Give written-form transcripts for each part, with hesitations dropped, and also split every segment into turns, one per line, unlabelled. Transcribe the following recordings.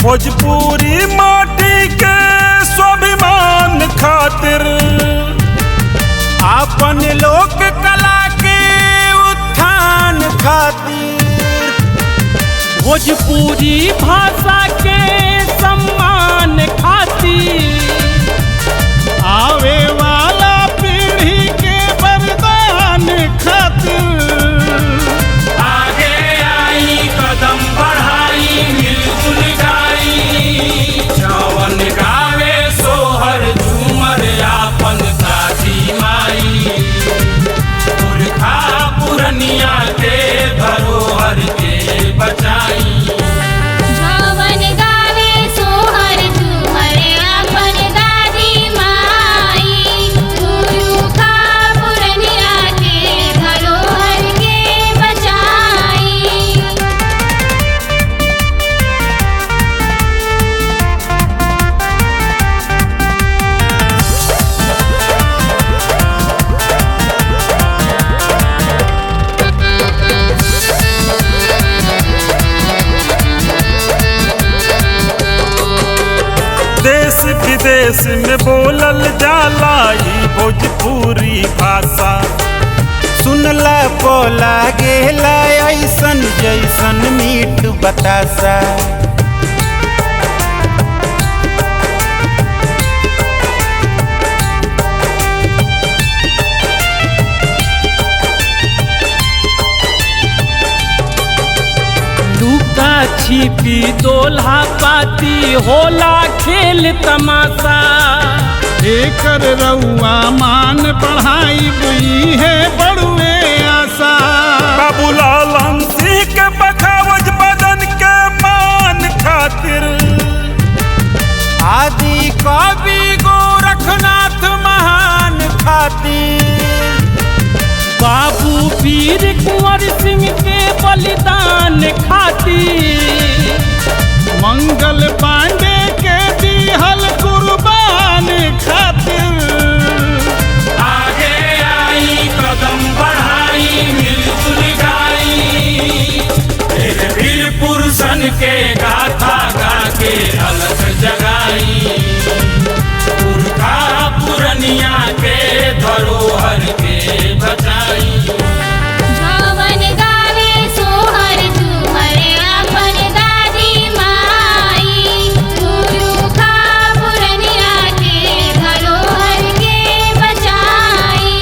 भोजपुरी माटी के स्वाभिमान खातिर,
अपन लोक कला के उत्थान खातिर,
भोजपुरी भाषा के सम्मान खातिर,
आवे वाला पीढ़ी के वरदान खातिर,
आगे आई कदम बढ़ाई मिलजुल गाई, जवन गावे सोहर झूमर आपन साथी माई, पुरखा पुरनिया के धरोहर के बचाई।
जवन गावे सोहर झूमर आपन दादी माई, पुरखा पुरनिया के धरोहर के बचाई।
देश विदेश में बोलल जाला ई भोजपुरी भाषा,
सुनला पोला गेला ऐसन जैसन मीठ बतासा।
लुका छिपी दोल्हा पाती होला खेल तमाशा,
एकर रउआ मान पढ़ाई बुई है बड़ुए आशा।
बाबूलाल सिंह के बखावज बदन के मान खातिर,
आदि कवि गोरखनाथ महान खातिर,
बाबू वीर कुंवर सिंह के बलिदान खातिर,
मंगल पांडे के दिहल कुर्बान खातिर,
आगे आई कदम बढ़ाई मिलजुल गाई, फिर वीर पुरुषन के गाथा गा के अलग जगाई, पुरखा पुरनिया के धरोहर के बचाई।
जवन गावे सोहर झूमर आपन दादी माई, पुरखा पुरनिया के धरोहर के बचाई।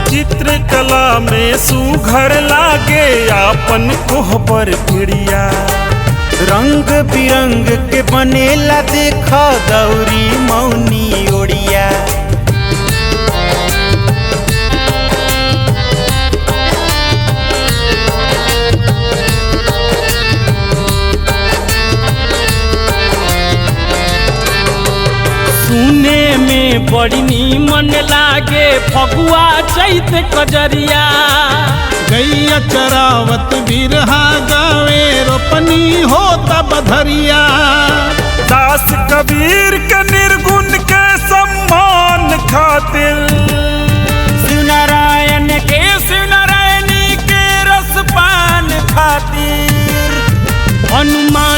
चित्रकला में सुघर लागे आपन कोहबर पिड़िया,
रंग बिरंग के बनेला देखा दौरी मौनी ओड़िया।
सुने में बड़ी नीमन लागे फगुआ चैत कजरिया,
गैया चरावत बिरहा गावे रोपनी होता बधरिया।
दास कबीर के निर्गुण के सम्मान खातिर,
शिवनारायण के शिवनारायणी के रसपान खातिर,
हनुमान